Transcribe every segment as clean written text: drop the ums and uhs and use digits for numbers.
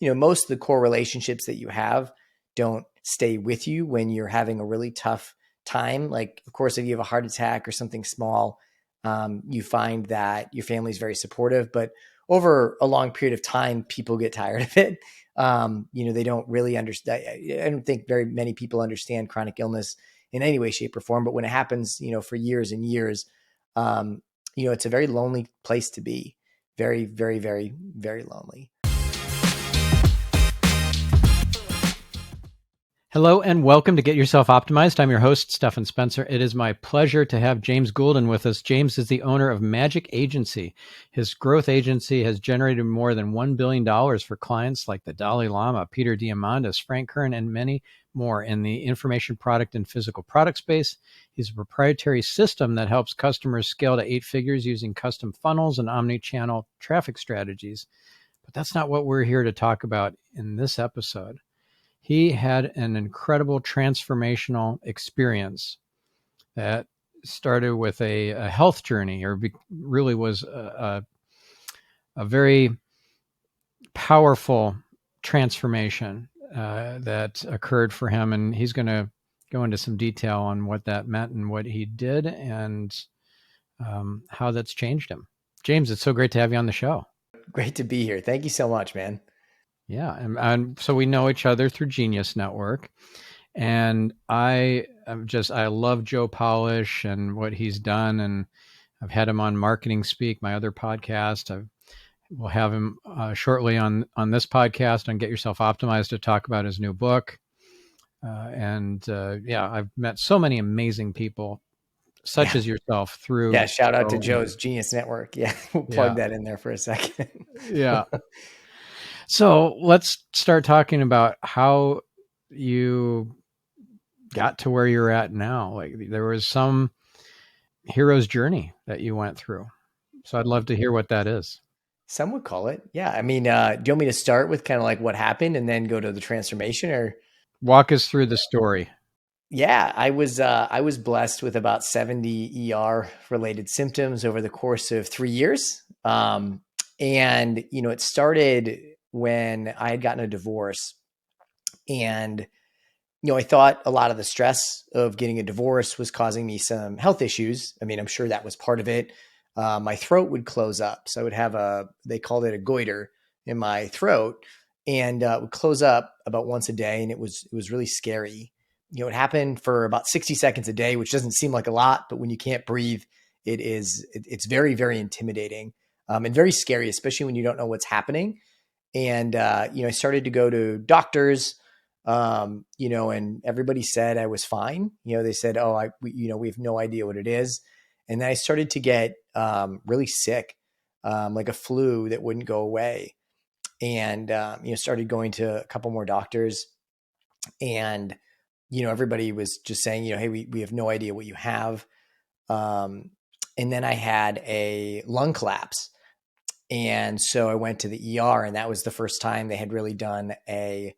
most of the core relationships that you have don't stay with you when you're having a really tough time. Like, of course, if you have a heart attack or something small, you find that your family is very supportive, but over a long period of time, people get tired of it. They don't really understand. I don't think very many people understand chronic illness in any way, shape, or form. But when it happens, for years and years, it's a very lonely place to be. Very, very, very, very lonely. Hello and welcome to Get Yourself Optimized. I'm your host, Stephan Spencer. It is my pleasure to have James Guldan with us. James is the owner of Magic Agency. His growth agency has generated more than $1 billion for clients like the Dalai Lama, Peter Diamandis, Frank Kern, and many more in the information product and physical product space. He's a proprietary system that helps customers scale to 8 figures using custom funnels and omni-channel traffic strategies. But that's not what we're here to talk about in this episode. He had an incredible transformational experience that started with a health journey, or really was a very powerful transformation that occurred for him. And he's going to go into some detail on what that meant and what he did and how that's changed him. James, it's so great to have you on the show. Great to be here. Thank you so much, man. Yeah. And so we know each other through Genius Network. And I love Joe Polish and what he's done. And I've had him on Marketing Speak, my other podcast. We'll have him shortly on this podcast on Get Yourself Optimized to talk about his new book. I've met so many amazing people such as yourself through. Yeah. Shout out to Joe's Genius Network. Yeah. We'll plug that in there for a second. Yeah. So let's start talking about how you got to where you're at now. Like, there was some hero's journey that you went through. So I'd love to hear what that is. Some would call it. Yeah. I mean, do you want me to start with kind of like what happened and then go to the transformation, or walk us through the story? Yeah, I was blessed with about 70 ER related symptoms over the course of 3 years. It started when I had gotten a divorce, and, I thought a lot of the stress of getting a divorce was causing me some health issues. I mean, I'm sure that was part of it. My throat would close up. So I would have they called it a goiter in my throat, and it would close up about once a day. And it was really scary. It happened for about 60 seconds a day, which doesn't seem like a lot, but when you can't breathe, it's very, very intimidating, and very scary, especially when you don't know what's happening. And, I started to go to doctors, and everybody said I was fine. They said, we have no idea what it is. And then I started to get, really sick, like a flu that wouldn't go away. And, started going to a couple more doctors, and, everybody was just saying, hey, we have no idea what you have. And then I had a lung collapse. And so I went to the ER, and that was the first time they had really done a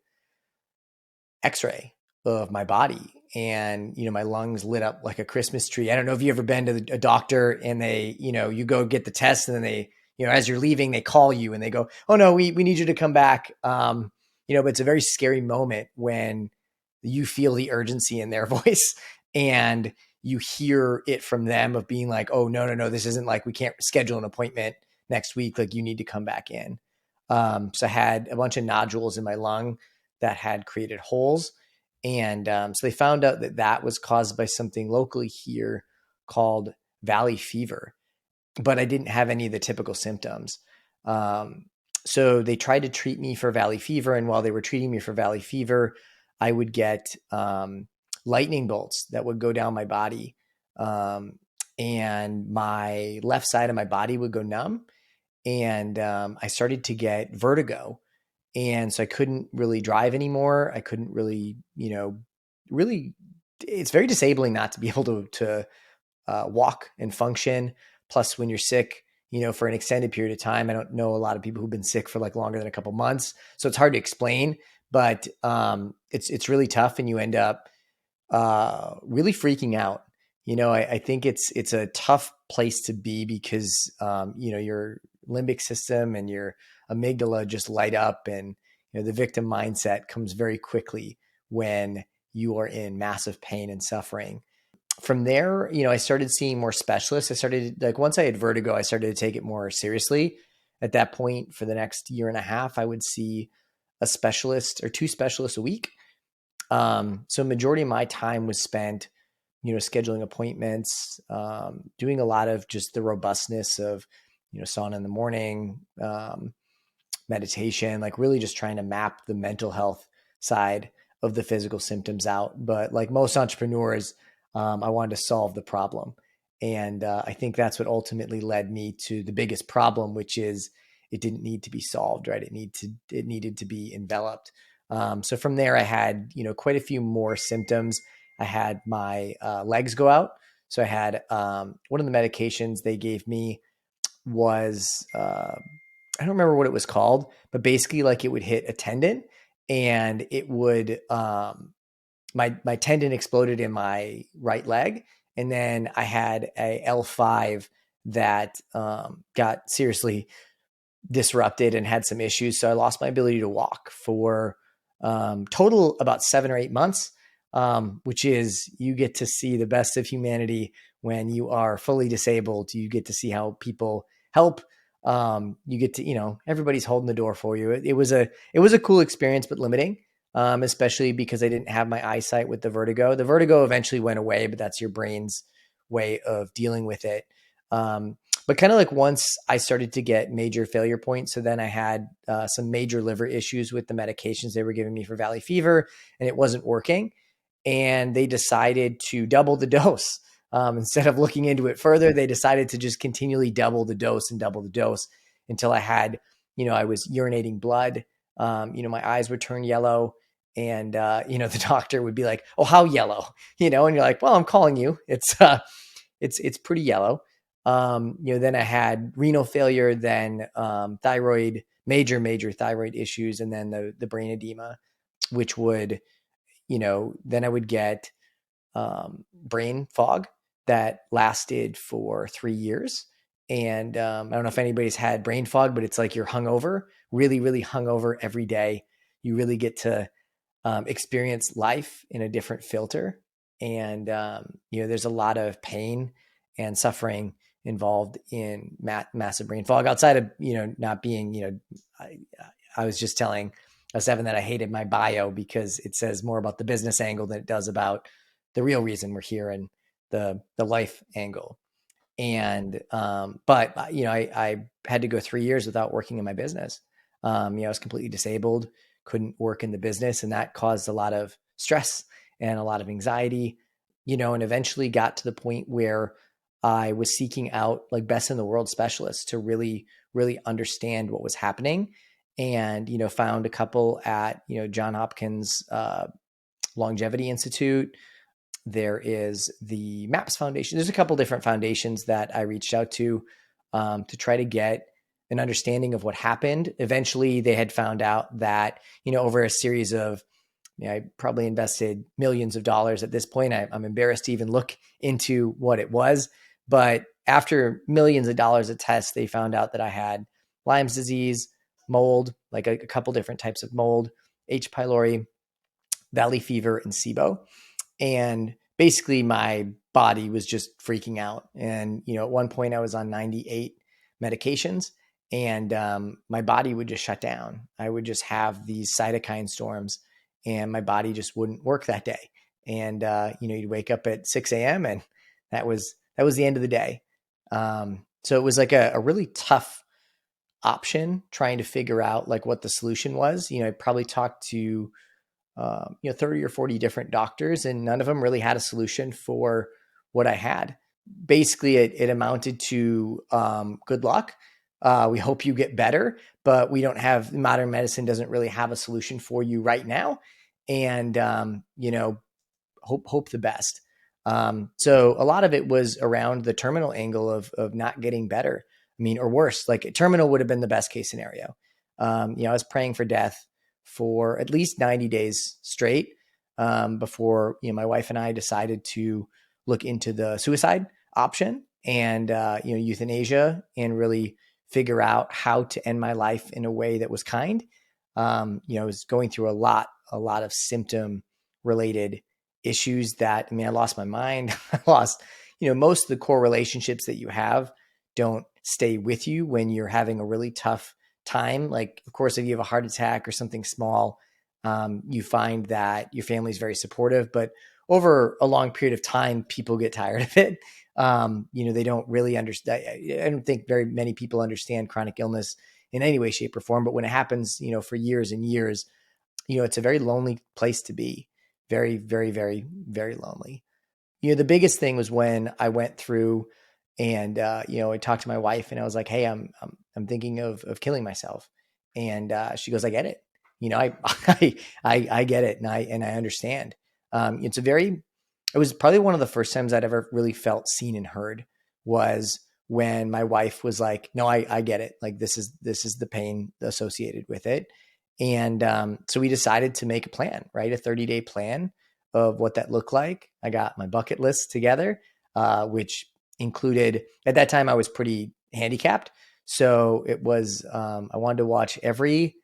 x-ray of my body. And, my lungs lit up like a Christmas tree. I don't know if you ever been to a doctor and they, you go get the test, and then they, as you're leaving, they call you and they go, oh no, we need you to come back. But it's a very scary moment when you feel the urgency in their voice, and you hear it from them of being like, oh, no, this isn't like, we can't schedule an appointment next week. Like, you need to come back in. So I had a bunch of nodules in my lung that had created holes. And so they found out that was caused by something locally here called valley fever, but I didn't have any of the typical symptoms. So they tried to treat me for valley fever. And while they were treating me for valley fever, I would get lightning bolts that would go down my body. And my left side of my body would go numb. And I started to get vertigo. And so I couldn't really drive anymore. I couldn't really, it's very disabling not to be able to walk and function. Plus, when you're sick, for an extended period of time, I don't know a lot of people who've been sick for like longer than a couple months. So it's hard to explain, but it's really tough, and you end up really freaking out. I think it's a tough place to be because, your limbic system and your amygdala just light up, and, the victim mindset comes very quickly when you are in massive pain and suffering. From there, I started seeing more specialists. I started, like, once I had vertigo, I started to take it more seriously. At that point, for the next year and a half, I would see a specialist or two specialists a week. So majority of my time was spent, scheduling appointments, doing a lot of just the robustness of, sauna in the morning, meditation, like really just trying to map the mental health side of the physical symptoms out. But like most entrepreneurs, I wanted to solve the problem. And I think that's what ultimately led me to the biggest problem, which is it didn't need to be solved, right? It needed to be enveloped. So from there, I had, quite a few more symptoms. I had my legs go out. So I had one of the medications they gave me was I don't remember what it was called, but basically like it would hit a tendon and it would my tendon exploded in my right leg, and then I had a L5 that got seriously disrupted and had some issues. So I lost my ability to walk for total about 7 or 8 months, which is you get to see the best of humanity when you are fully disabled. You get to see how people help. You get to, everybody's holding the door for you. It was a cool experience, but limiting, especially because I didn't have my eyesight with the vertigo. The vertigo eventually went away, but that's your brain's way of dealing with it. But kind of like once I started to get major failure points, so then I had some major liver issues with the medications they were giving me for valley fever, and it wasn't working. And they decided to double the dose. Instead of looking into it further, they decided to just continually double the dose until I had, I was urinating blood. My eyes would turn yellow, and the doctor would be like, "Oh, how yellow?" And you're like, "Well, I'm calling you. It's pretty yellow." Then I had renal failure, then major thyroid issues, and then the brain edema, which would, then I would get brain fog that lasted for 3 years. And I don't know if anybody's had brain fog, but it's like you're hungover, really, really hungover every day. You really get to experience life in a different filter. And, there's a lot of pain and suffering involved in massive brain fog outside of, not being, I was just telling Stephan that I hated my bio because it says more about the business angle than it does about the real reason we're here and the life angle. And, but I had to go 3 years without working in my business. I was completely disabled, couldn't work in the business, and that caused a lot of stress and a lot of anxiety, and eventually got to the point where I was seeking out like best in the world specialists to really, really understand what was happening. And, found a couple at, John Hopkins Longevity Institute. There is the MAPS Foundation. There's a couple different foundations that I reached out to try to get an understanding of what happened. Eventually, they had found out that, over a series of, I probably invested millions of dollars at this point. I'm embarrassed to even look into what it was. But after millions of dollars of tests, they found out that I had Lyme's disease, mold, like a couple different types of mold, H. pylori, valley fever, and SIBO. And basically my body was just freaking out. And, at one point I was on 98 medications, and my body would just shut down. I would just have these cytokine storms, and my body just wouldn't work that day. And, you'd wake up at 6 a.m. and that was the end of the day. So it was like a really tough option trying to figure out like what the solution was. I probably talked to 30 or 40 different doctors, and none of them really had a solution for what I had. Basically, it amounted to good luck. We hope you get better, but we don't have, modern medicine doesn't really have a solution for you right now. And, hope the best. So a lot of it was around the terminal angle of not getting better. I mean, or worse, like terminal would have been the best case scenario. I was praying for death for at least 90 days straight before, my wife and I decided to look into the suicide option and, euthanasia, and really figure out how to end my life in a way that was kind. I was going through a lot of symptom related issues that, I mean, I lost my mind. I lost, most of the core relationships that you have don't stay with you when you're having a really tough time. Like, of course, if you have a heart attack or something small, you find that your family is very supportive, but over a long period of time, people get tired of it. They don't really understand. I don't think very many people understand chronic illness in any way, shape, or form. But when it happens, for years and years, it's a very lonely place to be. Very, very, very, very lonely. The biggest thing was when I went through and, I talked to my wife and I was like, hey, I'm thinking of killing myself. And she goes, I get it. I get it. And I understand. It was probably one of the first times I'd ever really felt seen and heard was when my wife was like, no, I get it. Like, this is the pain associated with it. And so we decided to make a plan, right? A 30-day plan of what that looked like. I got my bucket list together, which included, at that time, I was pretty handicapped. So it was, I wanted to watch every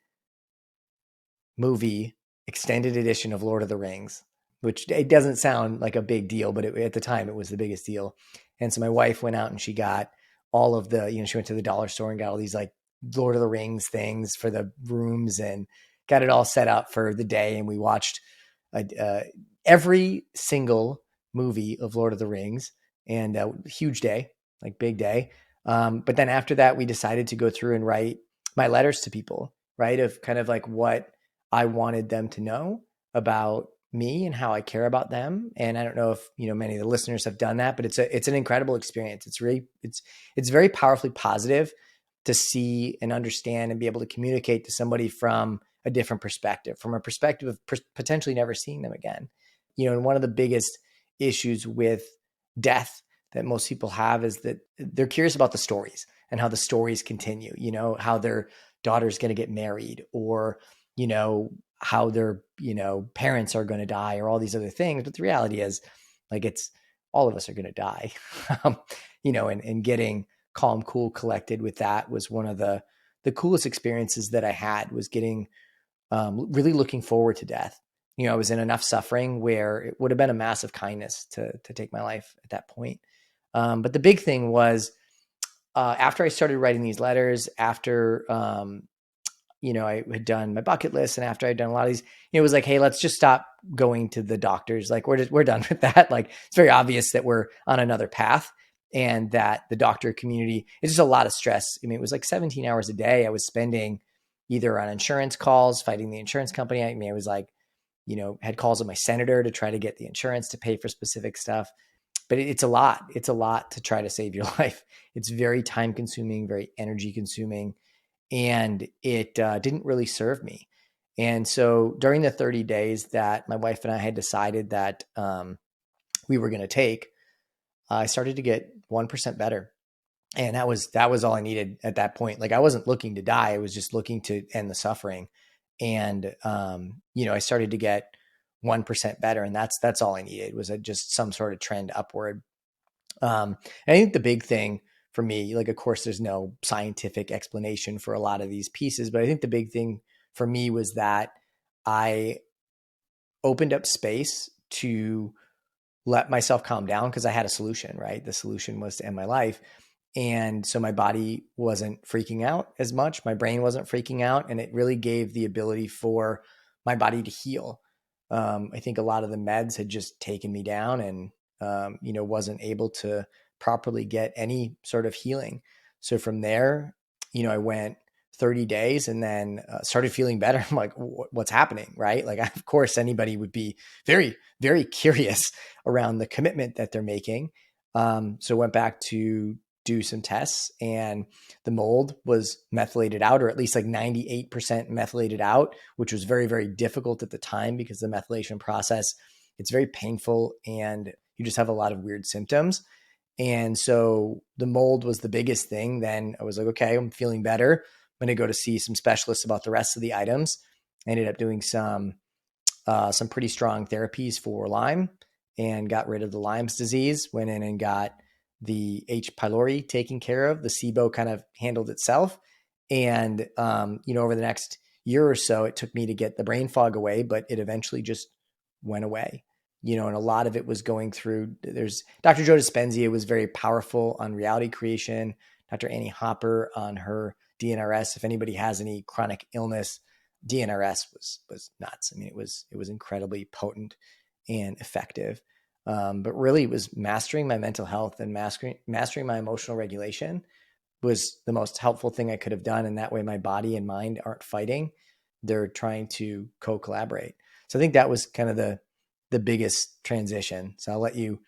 movie extended edition of Lord of the Rings, which it doesn't sound like a big deal, but at the time it was the biggest deal. And so my wife went out and she got all of the, she went to the dollar store and got all these like Lord of the Rings things for the rooms and got it all set up for the day. And we watched every single movie of Lord of the Rings, and a huge day, like big day. But then after that, we decided to go through and write my letters to people, right? Of kind of like what I wanted them to know about me and how I care about them. And I don't know if, many of the listeners have done that, but it's an incredible experience. It's very powerfully positive to see and understand and be able to communicate to somebody from a different perspective, from a perspective of potentially never seeing them again. And one of the biggest issues with death that most people have is that they're curious about the stories and how the stories continue, how their daughter's going to get married, or, how their, parents are going to die, or all these other things. But the reality is, like, it's all of us are going to die, and getting calm, cool, collected with that was one of the coolest experiences that I had, was getting really looking forward to death. I was in enough suffering where it would have been a massive kindness to take my life at that point. But the big thing was, after I started writing these letters, after, I had done my bucket list, and after I'd done a lot of these, it was like, hey, let's just stop going to the doctors. Like, we're done with that. Like, it's very obvious that we're on another path, and that the doctor community is just a lot of stress. I mean, it was like 17 hours a day I was spending either on insurance calls, fighting the insurance company. I mean, I was like, had calls with my senator to try to get the insurance to pay for specific stuff. But it's a lot. It's a lot to try to save your life. It's very time consuming, very energy consuming, and it didn't really serve me. And so during the 30 days that my wife and I had decided that we were going to take, I started to get 1% better. And that was all I needed at that point. Like, I wasn't looking to die. I was just looking to end the suffering. And, I started to get 1% better, and that's all I needed, was just some sort of trend upward. And I think the big thing for me, like, of course, there's no scientific explanation for a lot of these pieces, but I think the big thing for me was that I opened up space to let myself calm down, because I had a solution, right? The solution was to end my life. And so my body wasn't freaking out as much. My brain wasn't freaking out. And it really gave the ability for my body to heal. I think a lot of the meds had just taken me down, and, wasn't able to properly get any sort of healing. So from there, I went 30 days and then started feeling better. I'm like, what's happening? Right? Like, of course, anybody would be very, very curious around the commitment that they're making. So went back to do some tests, and the mold was methylated out, or at least like 98% methylated out, which was very, very difficult at the time, because the methylation process, it's very painful and you just have a lot of weird symptoms. And so the mold was the biggest thing. Then I was like, okay, I'm feeling better. I'm going to go to see some specialists about the rest of the items. I ended up doing some pretty strong therapies for Lyme, and got rid of the Lyme's disease. Went in and got the H. pylori taken care of. The SIBO kind of handled itself. And, over the next year or so it took me to get the brain fog away, but it eventually just went away. And a lot of it was going through, there's Dr. Joe Dispenza was very powerful on reality creation. Dr. Annie Hopper on her DNRS. If anybody has any chronic illness, DNRS was nuts. I mean, it was incredibly potent and effective. But really it was mastering my mental health and mastering my emotional regulation was the most helpful thing I could have done. And that way my body and mind aren't fighting. They're trying to co-collaborate. So I think that was kind of the biggest transition. So I'll let you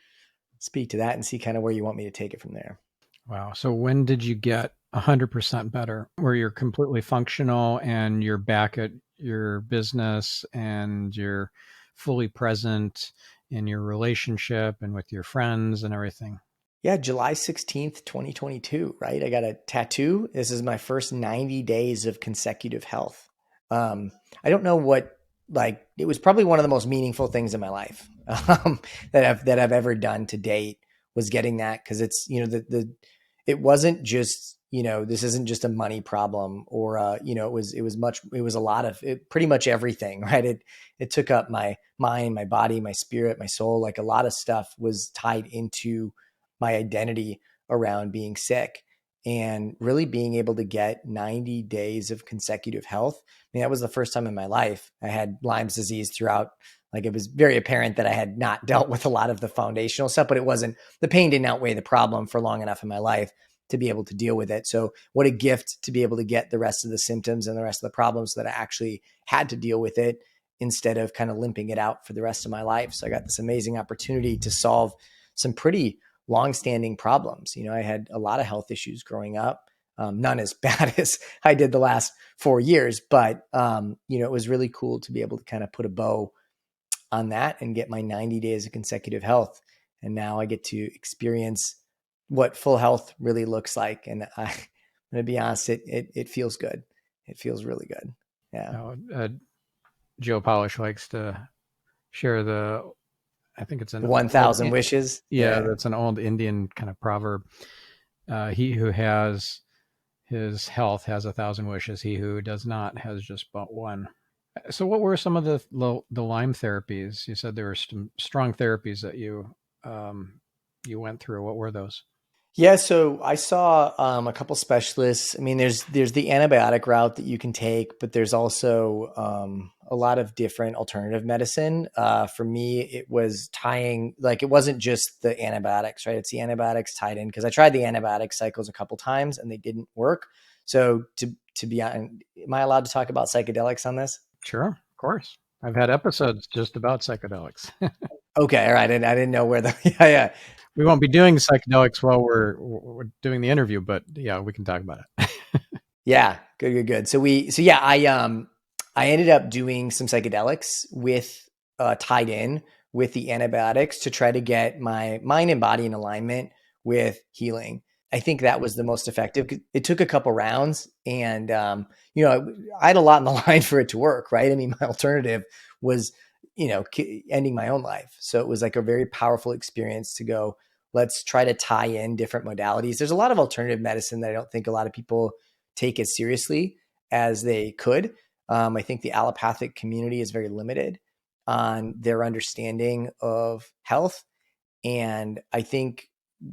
speak to that and see kind of where you want me to take it from there. Wow. So when did you get 100% better, where you're completely functional and you're back at your business and you're fully present in your relationship and with your friends and everything? Yeah, July 16th, 2022, right? I got a tattoo. This is my first 90 days of consecutive health. I don't know what, like, it was probably one of the most meaningful things in my life that I've ever done to date was getting that. Cause it's, it wasn't just, this isn't just a money problem or, it was a lot of it, pretty much everything, right? It took up my mind, my body, my spirit, my soul. Like a lot of stuff was tied into my identity around being sick and really being able to get 90 days of consecutive health. I mean, that was the first time in my life I had Lyme's disease throughout. Like it was very apparent that I had not dealt with a lot of the foundational stuff, but the pain didn't outweigh the problem for long enough in my life to be able to deal with it. So what a gift to be able to get the rest of the symptoms and the rest of the problems that I actually had to deal with it instead of kind of limping it out for the rest of my life. So I got this amazing opportunity to solve some pretty longstanding problems. I had a lot of health issues growing up, none as bad as I did the last 4 years, but it was really cool to be able to kind of put a bow on that and get my 90 days of consecutive health. And now I get to experience what full health really looks like. And I'm going to be honest, it feels good. It feels really good. Yeah. Joe Polish likes to share I think it's an The old, 1,000 wishes. yeah, that's an old Indian kind of proverb. He who has his health has 1,000 wishes. He who does not has just but one. So what were some of the Lyme therapies? You said there were some strong therapies that you went through. What were those? Yeah, so I saw a couple specialists. I mean, there's the antibiotic route that you can take, but there's also a lot of different alternative medicine. For me, it was tying, like it wasn't just the antibiotics, right? It's the antibiotics tied in because I tried the antibiotic cycles a couple times and they didn't work. So to be honest, am I allowed to talk about psychedelics on this? Sure, of course. I've had episodes just about psychedelics. Okay, all right. I didn't know where the yeah. We won't be doing psychedelics while we're doing the interview, but yeah, we can talk about it. Yeah, good. So I ended up doing some psychedelics with tied in with the antibiotics to try to get my mind and body in alignment with healing. I think that was the most effective. It took a couple rounds, and I had a lot in the line for it to work. Right? I mean, my alternative was ending my own life. So it was like a very powerful experience to go. Let's try to tie in different modalities. There's a lot of alternative medicine that I don't think a lot of people take as seriously as they could. I think the allopathic community is very limited on their understanding of health. And I think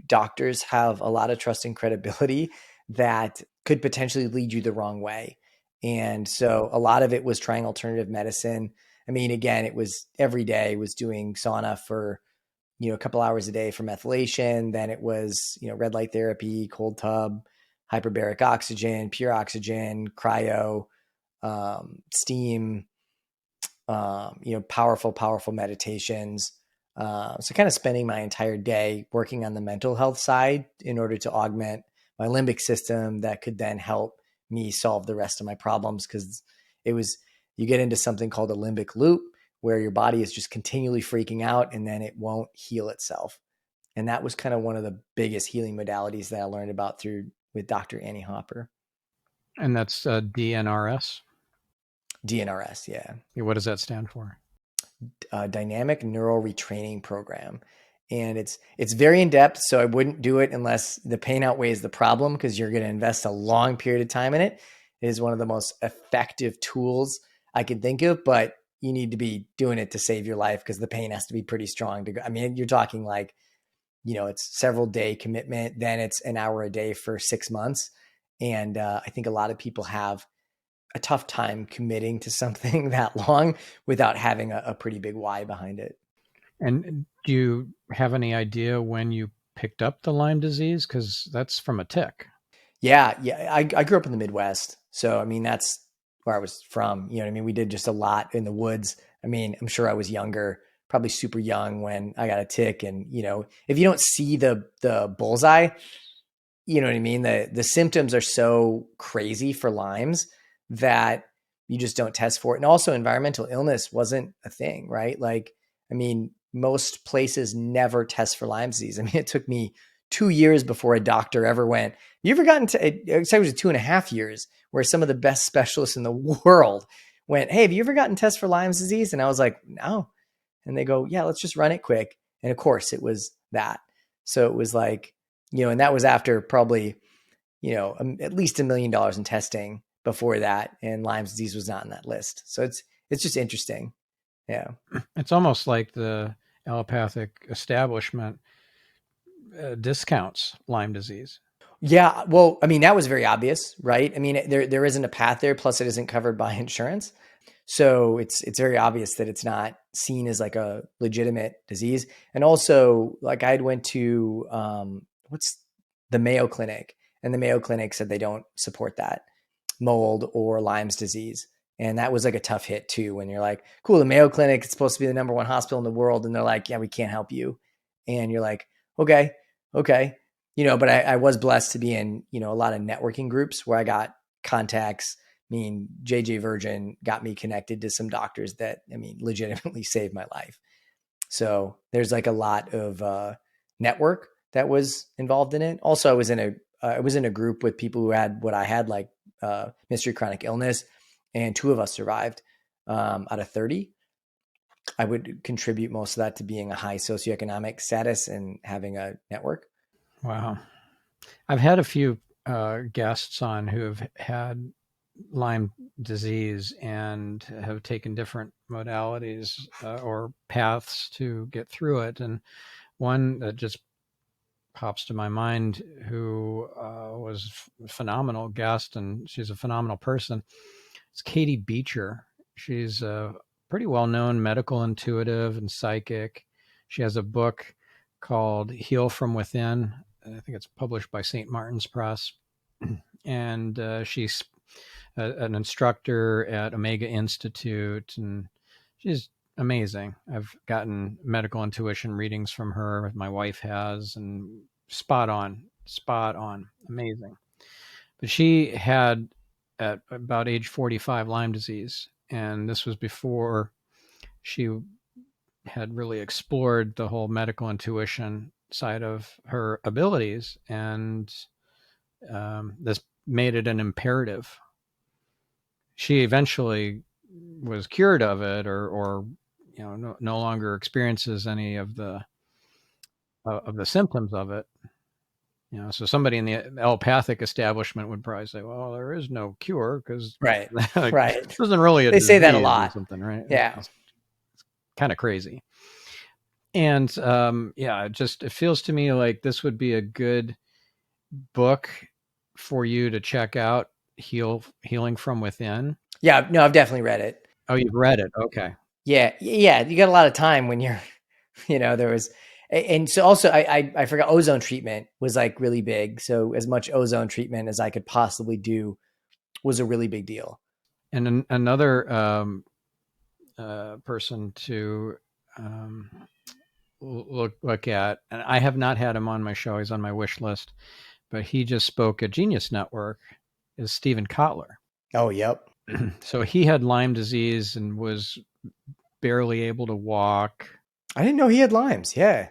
doctors have a lot of trust and credibility that could potentially lead you the wrong way. And so a lot of it was trying alternative medicine. I mean, again, it was every day was doing sauna for, a couple hours a day for methylation. Then it was, red light therapy, cold tub, hyperbaric oxygen, pure oxygen, cryo, steam, powerful meditations. So kind of spending my entire day working on the mental health side in order to augment my limbic system that could then help me solve the rest of my problems. Cause you get into something called a limbic loop where your body is just continually freaking out and then it won't heal itself. And that was kind of one of the biggest healing modalities that I learned about with Dr. Annie Hopper. And that's DNRS? DNRS, yeah. What does that stand for? Dynamic Neural Retraining Program. And it's very in depth. So I wouldn't do it unless the pain outweighs the problem because you're going to invest a long period of time in it. is one of the most effective tools I can think of, but you need to be doing it to save your life because the pain has to be pretty strong to go. I mean, you're talking like, it's several day commitment, then it's an hour a day for 6 months. And I think a lot of people have a tough time committing to something that long without having a pretty big why behind it. And do you have any idea when you picked up the Lyme disease? Because that's from a tick. Yeah, yeah. I grew up in the Midwest, so I mean that's where I was from. You know what I mean? We did just a lot in the woods. I mean, I'm sure I was younger, probably super young when I got a tick. And if you don't see the bullseye, you know what I mean? The symptoms are so crazy for Lyme's that you just don't test for it. And also environmental illness wasn't a thing, right? Like, I mean, most places never test for Lyme disease. I mean, it took me 2 years before a doctor ever went, you ever gotten to, it was 2.5 years where some of the best specialists in the world went, hey, have you ever gotten tests for Lyme's disease? And I was like, no. And they go, yeah, let's just run it quick. And of course it was that. So it was like, and that was after probably, at least $1 million in testing before that. And Lyme's disease was not in that list. So it's just interesting. Yeah. It's almost like the allopathic establishment discounts Lyme disease. Yeah. Well, I mean, that was very obvious, right? I mean, there isn't a path there. Plus it isn't covered by insurance. So it's very obvious that it's not seen as like a legitimate disease. And also, like I went to what's the Mayo Clinic, and the Mayo Clinic said they don't support that mold or Lyme's disease. And that was like a tough hit too, when you're like, cool, the Mayo Clinic is supposed to be the #1 hospital in the world. And they're like, yeah, we can't help you. And you're like, okay, okay. But I was blessed to be in, a lot of networking groups where I got contacts. I mean, JJ Virgin got me connected to some doctors that, I mean, legitimately saved my life. So there's like a lot of network that was involved in it. Also, I was in a group with people who had what I had, like mystery chronic illness, and 2 of us survived out of 30. I would contribute most of that to being a high socioeconomic status and having a network. Wow. I've had a few guests on who have had Lyme disease and have taken different modalities or paths to get through it. And one that just pops to my mind who was a phenomenal guest, and she's a phenomenal person. It's Katie Beecher. She's a pretty well-known medical intuitive and psychic. She has a book called Heal from Within. I think it's published by St. Martin's Press. And she's an instructor at Omega Institute, and she's amazing. I've gotten medical intuition readings from her. My wife has, and spot on, amazing. But she had, at about age 45, Lyme disease, and this was before she had really explored the whole medical intuition side of her abilities, and this made it an imperative. She eventually was cured of it, or no longer experiences any of the symptoms of it. So somebody in the allopathic establishment would probably say, well, there is no cure because Right. like, Right. this isn't really a They say that a disease or lot. something, right? Yeah. It's kind of crazy. And yeah, it feels to me like this would be a good book for you to check out, Healing from Within. Yeah. No, I've definitely read it. Oh, you've read it. Okay. Yeah. Yeah. You got a lot of time when you're, there was, and so also I forgot ozone treatment was like really big. So as much ozone treatment as I could possibly do was a really big deal. And another person to look at, and I have not had him on my show. He's on my wish list, but he just spoke at Genius Network, is Stephen Kotler. Oh, yep. So he had Lyme disease and was barely able to walk. I didn't know he had Lyme's. Yeah.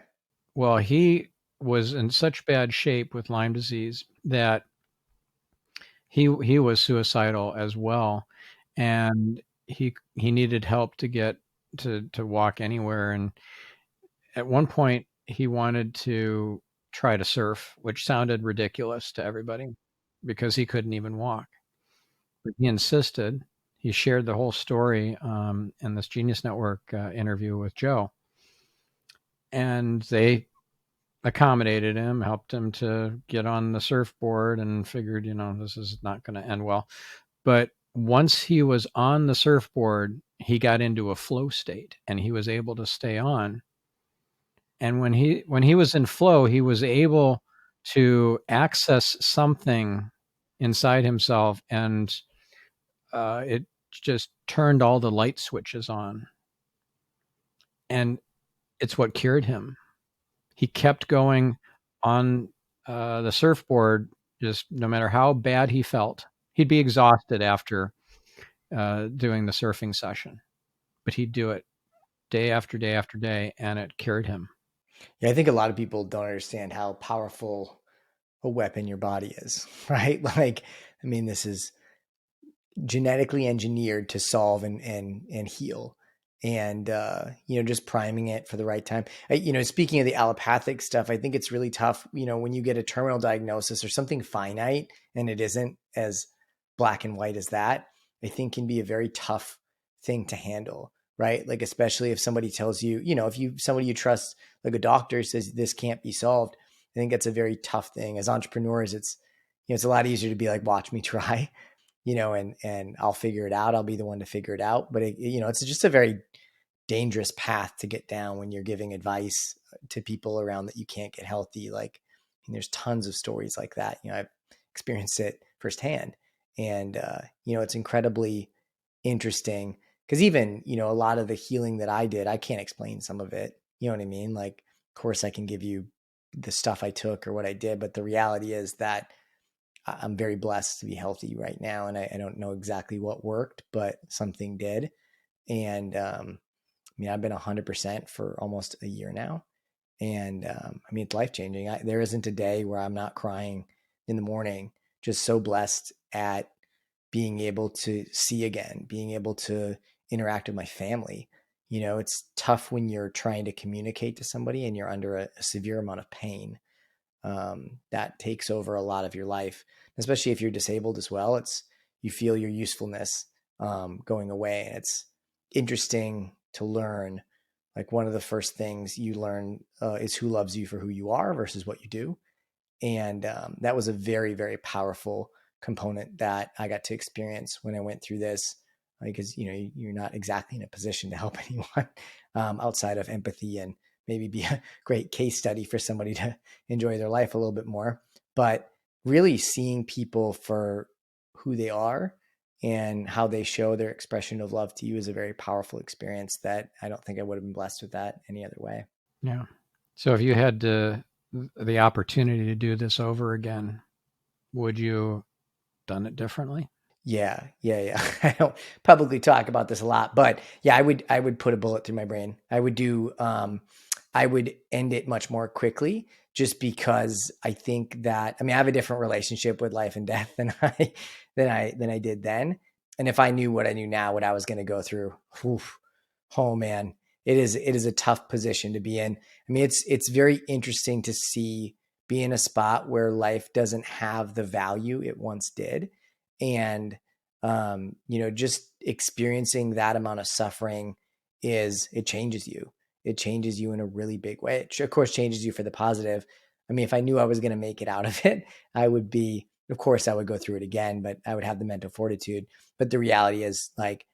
Well, he was in such bad shape with Lyme disease that he was suicidal as well, and he needed help to get to walk anywhere. And at one point, he wanted to try to surf, which sounded ridiculous to everybody because he couldn't even walk. But he insisted. He shared the whole story in this Genius Network interview with Joe. And they accommodated him, helped him to get on the surfboard, and figured, this is not going to end well. But once he was on the surfboard, he got into a flow state and he was able to stay on. And when he was in flow, he was able to access something inside himself, and it just turned all the light switches on. And it's what cured him. He kept going on the surfboard, just no matter how bad he felt. He'd be exhausted after doing the surfing session, but he'd do it day after day after day, and it cured him. Yeah, I think a lot of people don't understand how powerful a weapon your body is, right? Like, I mean, this is genetically engineered to solve and heal, and just priming it for the right time. Speaking of the allopathic stuff, I think it's really tough, when you get a terminal diagnosis or something finite and it isn't as black and white as that. I think can be a very tough thing to handle, right? Like, especially if somebody tells you, if somebody you trust, like a doctor, says this can't be solved. I think that's a very tough thing. As entrepreneurs, it's a lot easier to be like, watch me try, and I'll figure it out. I'll be the one to figure it out. But it's just a very dangerous path to get down when you're giving advice to people around that you can't get healthy. Like, there's tons of stories like that. I've experienced it firsthand, and it's incredibly interesting because even a lot of the healing that I did, I can't explain some of it. You know what I mean? Like, of course, I can give you the stuff I took or what I did, but the reality is that I'm very blessed to be healthy right now. And I don't know exactly what worked, but something did. And I've been 100% for almost a year now. And it's life changing. There isn't a day where I'm not crying in the morning, just so blessed at being able to see again, being able to interact with my family. It's tough when you're trying to communicate to somebody and you're under a severe amount of pain. That takes over a lot of your life, especially if you're disabled as well. You feel your usefulness going away, and it's interesting to learn. Like, one of the first things you learn is who loves you for who you are versus what you do, and that was a very, very powerful component that I got to experience when I went through this. Because you're not exactly in a position to help anyone outside of empathy and maybe be a great case study for somebody to enjoy their life a little bit more. But really seeing people for who they are and how they show their expression of love to you is a very powerful experience that I don't think I would have been blessed with that any other way. Yeah. So if you had the opportunity to do this over again, would you done it differently? Yeah. I don't publicly talk about this a lot, but yeah, I would put a bullet through my brain. I would end it much more quickly, just because I think that, I have a different relationship with life and death than I did then. And if I knew what I knew now, what I was going to go through, oof, oh man, it is a tough position to be in. It's very interesting to be in a spot where life doesn't have the value it once did. And, just experiencing that amount of suffering it changes you. It changes you in a really big way. It, of course, changes you for the positive. If I knew I was going to make it out of it, of course, I would go through it again, but I would have the mental fortitude. But the reality is, like,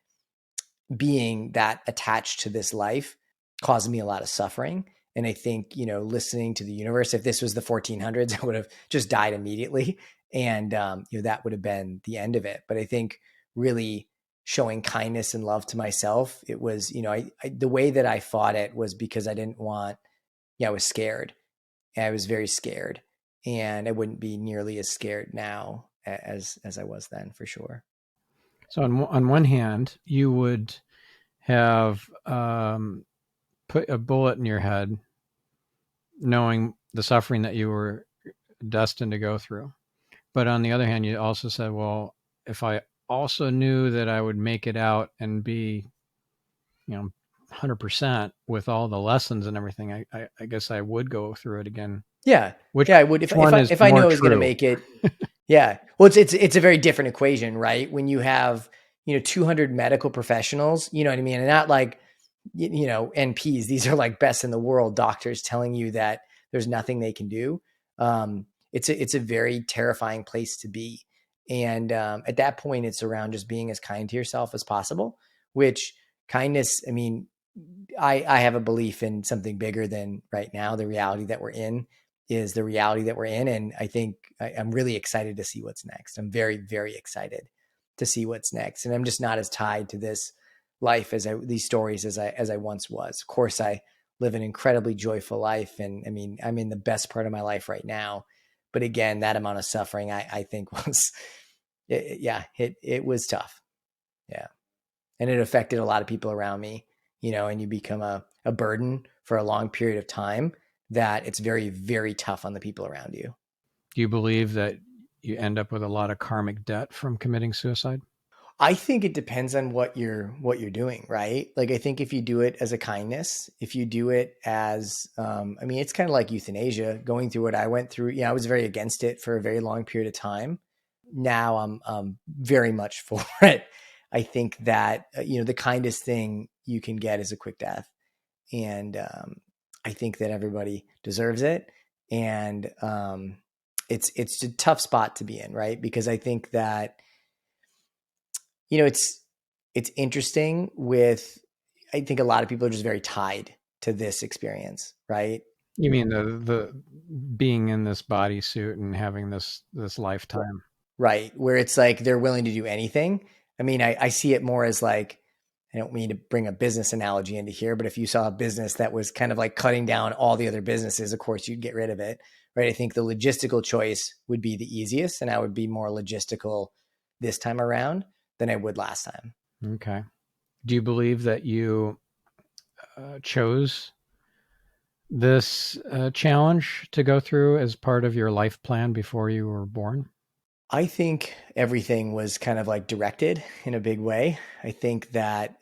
being that attached to this life caused me a lot of suffering. And I think, listening to the universe, if this was the 1400s, I would have just died immediately. And, that would have been the end of it. But I think really showing kindness and love to myself, it was, the way that I fought it was because I didn't want, I was scared. I was very scared, and I wouldn't be nearly as scared now as I was then, for sure. So on one hand, you would have put a bullet in your head, knowing the suffering that you were destined to go through. But on the other hand, you also said, well, if I also knew that I would make it out and be, 100% with all the lessons and everything, I guess I would go through it again. Yeah. Which Yeah, I would, one is if I knew more I was going to true? make it. Yeah. Well, it's a very different equation, right? When you have, 200 medical professionals, you know what I mean? And not like, NPs, these are like best in the world doctors telling you that there's nothing they can do. It's a very terrifying place to be. And at that point, it's around just being as kind to yourself as possible, which kindness, I mean, I have a belief in something bigger than right now. The reality that we're in is the reality that we're in. And I think I'm really excited to see what's next. I'm very, very excited to see what's next. And I'm just not as tied to this life these stories as I once was. Of course, I live an incredibly joyful life. And I mean, I'm in the best part of my life right now. But again, that amount of suffering, I think it was tough. Yeah. And it affected a lot of people around me, and you become a burden for a long period of time that it's very, very tough on the people around you. Do you believe that you end up with a lot of karmic debt from committing suicide? I think it depends on what you're doing, right? Like I think if you do it as a kindness, if you do it as, I mean, it's kind of like euthanasia. Going through what I went through, I was very against it for a very long period of time. Now I'm very much for it. I think that the kindest thing you can get is a quick death, and I think that everybody deserves it. And it's a tough spot to be in, right? Because I think that it's interesting with, I think a lot of people are just very tied to this experience, right? You mean the being in this bodysuit and having this lifetime? Right. Where it's like they're willing to do anything. I mean, I see it more as like, I don't mean to bring a business analogy into here, but if you saw a business that was kind of like cutting down all the other businesses, of course you'd get rid of it. Right. I think the logistical choice would be the easiest, and I would be more logistical this time around than I would last time. Okay. Do you believe that you chose this challenge to go through as part of your life plan before you were born? I think everything was kind of like directed in a big way. I think that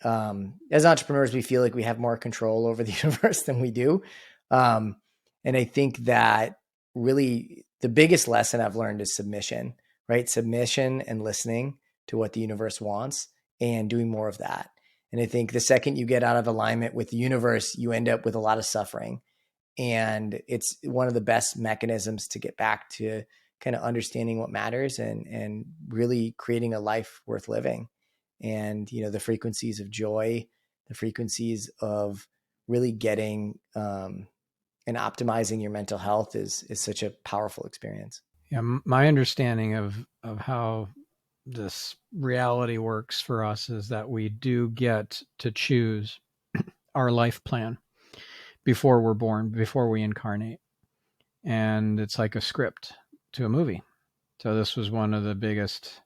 as entrepreneurs, we feel like we have more control over the universe than we do. Um, and I think that really the biggest lesson I've learned is submission, right? Submission and listening to what the universe wants and doing more of that. And I think the second you get out of alignment with the universe, you end up with a lot of suffering. And it's one of the best mechanisms to get back to kind of understanding what matters and really creating a life worth living. And the frequencies of joy, the frequencies of really getting and optimizing your mental health is such a powerful experience. Yeah, my understanding of how this reality works for us is that we do get to choose our life plan before we're born, before we incarnate. And it's like a script to a movie. So this was one of the biggest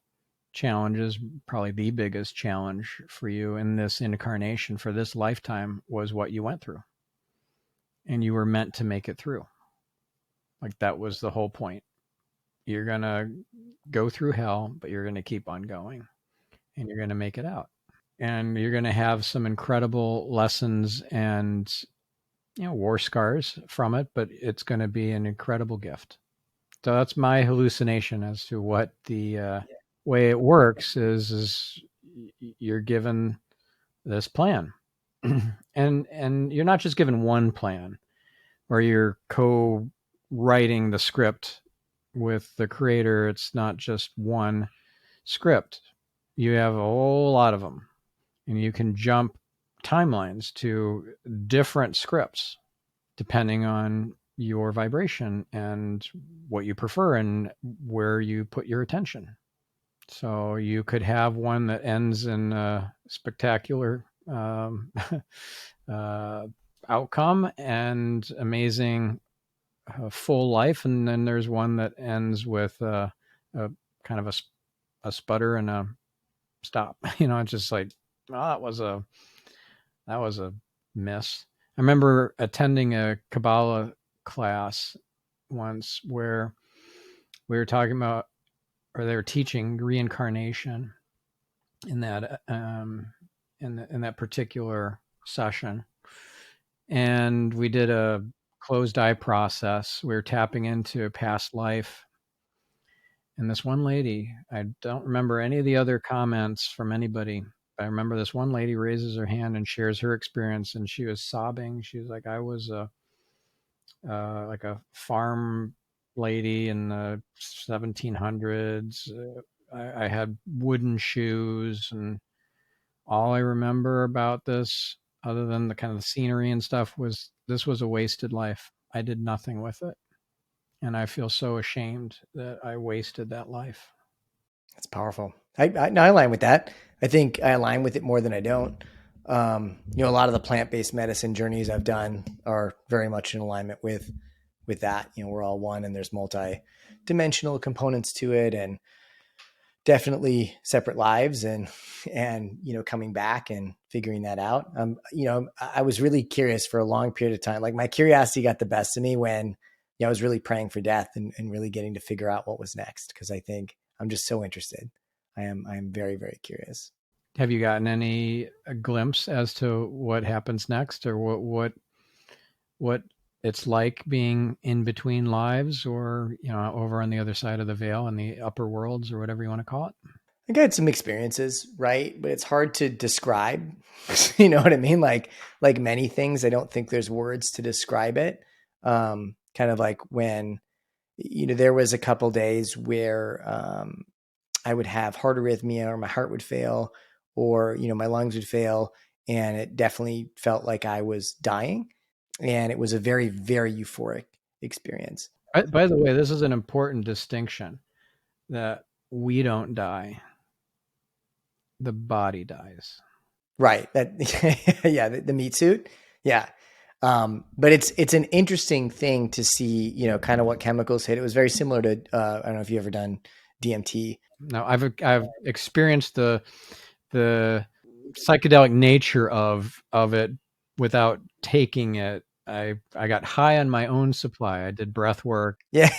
challenges, probably the biggest challenge for you in this incarnation for this lifetime was what you went through. And you were meant to make it through. Like that was the whole point. You're going to go through hell, but you're going to keep on going and you're going to make it out. And you're going to have some incredible lessons and war scars from it, but it's going to be an incredible gift. So that's my hallucination as to what the way it works is you're given this plan, and you're not just given one plan, where you're co-writing the script with the creator. It's not just one script. You have a whole lot of them, and you can jump timelines to different scripts depending on your vibration and what you prefer and where you put your attention. So you could have one that ends in a spectacular uh, outcome and amazing full life, and then there's one that ends with a kind of a sputter and a stop. It's just like, oh, that was a miss. I remember attending a Kabbalah class once where we were talking about, or they were teaching reincarnation in that in that particular session, and we did a closed eye process. We were tapping into a past life, And this one lady, I don't remember any of the other comments from anybody. I remember this one lady raises her hand and shares her experience, and she was sobbing. She was like, "I was like a farm lady in the 1700s. I had wooden shoes, and all I remember about this, other than the kind of the scenery and stuff, was this was a wasted life. I did nothing with it, and I feel so ashamed that I wasted that life." That's powerful. I align with that. I think I align with it more than I don't. A lot of the plant-based medicine journeys I've done are very much in alignment with that. We're all one, and there's multi-dimensional components to it, and definitely separate lives, and coming back and figuring that out. I was really curious for a long period of time. Like my curiosity got the best of me when I was really praying for death, and really getting to figure out what was next, because I think I'm just so interested. I am very, very curious. Have you gotten any glimpse as to what happens next, or what it's like being in between lives, or over on the other side of the veil in the upper worlds, or whatever you want to call it? I had some experiences, right? But it's hard to describe. You know what I mean? Like many things, I don't think there's words to describe it. Kind of like when there was a couple days where I would have heart arrhythmia, or my heart would fail, or my lungs would fail, and it definitely felt like I was dying, and it was a very, very euphoric experience. By the way, this is an important distinction, that we don't die, the body dies. Right. That yeah, the meat suit. Yeah. But it's an interesting thing to see, kind of what chemicals hit. It was very similar to I don't know if you've ever done DMT. Now, I've experienced the psychedelic nature of it without taking it. I got high on my own supply. I did breath work. Yeah.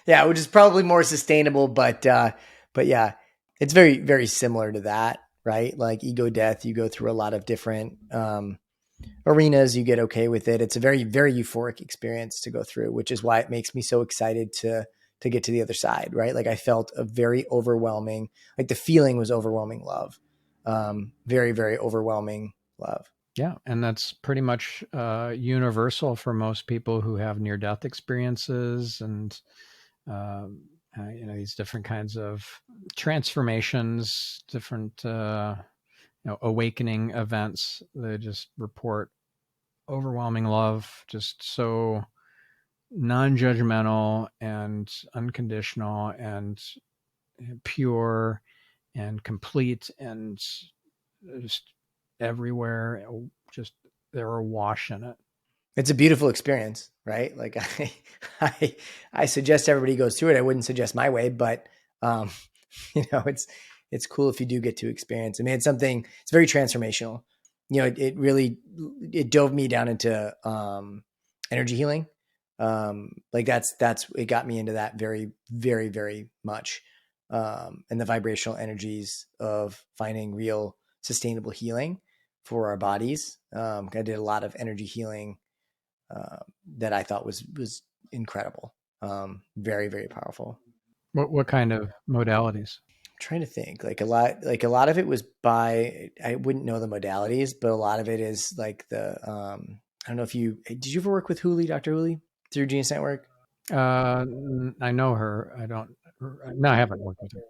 Yeah, which is probably more sustainable, but yeah, it's very, very similar to that, right? Like ego death, you go through a lot of different arenas, you get okay with it. It's a very, very euphoric experience to go through, which is why it makes me so excited to get to the other side, right? Like I felt a very overwhelming, like the feeling was overwhelming love. Very, very overwhelming love. Yeah, and that's pretty much universal for most people who have near-death experiences, and these different kinds of transformations, different awakening events. They just report overwhelming love, just so non-judgmental and unconditional and pure and complete, and just everywhere, just they're awash in it. It's a beautiful experience, right? Like I, I suggest everybody goes through it. I wouldn't suggest my way, but um, it's cool if you do get to experience. I mean, it's very transformational. It really, it dove me down into energy healing. Like it got me into that very, very, very much. And the vibrational energies of finding real sustainable healing for our bodies. I did a lot of energy healing that I thought was incredible. Very, very powerful. What kind of modalities? I'm trying to think, like a lot of it was by, I wouldn't know the modalities, but a lot of it is like I don't know if did you ever work with Hooli, Dr. Hooli, through Genius Network? I know her. I don't. No, I haven't worked with her.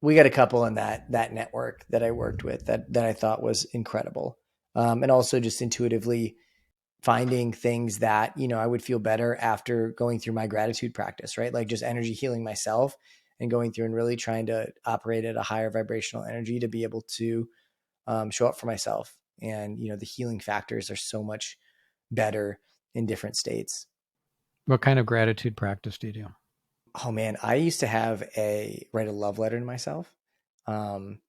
We got a couple in that network that I worked with that I thought was incredible. And also just intuitively finding things that, I would feel better after going through my gratitude practice, right? Like just energy healing myself and going through and really trying to operate at a higher vibrational energy to be able to show up for myself. And, the healing factors are so much better in different states. What kind of gratitude practice do you do? Oh man, I used to write a love letter to myself. Um,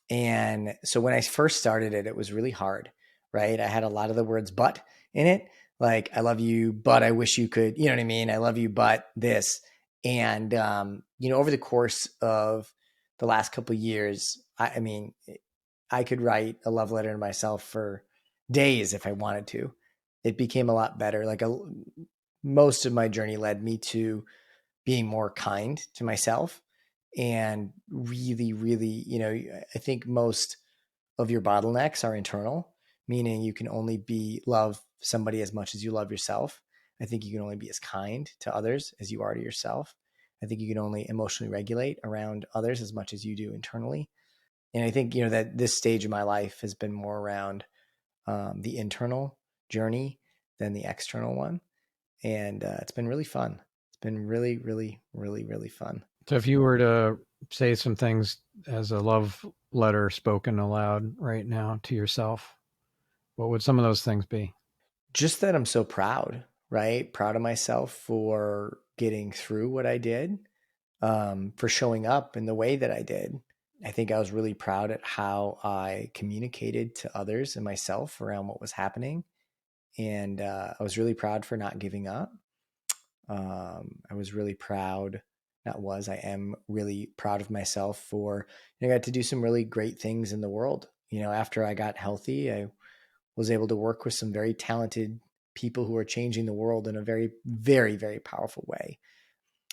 And so when I first started it, it was really hard, right? I had a lot of the words but in it. Like, I love you, but I wish you could, you know what I mean? I love you, but this. And, over the course of the last couple of years, I mean, I could write a love letter to myself for days if I wanted to. It became a lot better. Most of my journey led me to being more kind to myself and really, really, I think most of your bottlenecks are internal, meaning you can only love somebody as much as you love yourself. I think you can only be as kind to others as you are to yourself. I think you can only emotionally regulate around others as much as you do internally. And I think, that this stage of my life has been more around the internal journey than the external one. And it's been really fun. It's been really, really, really, really fun. So if you were to say some things as a love letter spoken aloud right now to yourself, what would some of those things be? Just that I'm so proud, right? Proud of myself for getting through what I did, for showing up in the way that I did. I think I was really proud at how I communicated to others and myself around what was happening. And I was really proud for not giving up. I was really proud. I am really proud of myself for, I got to do some really great things in the world. After I got healthy, I was able to work with some very talented people who are changing the world in a very, very, very powerful way.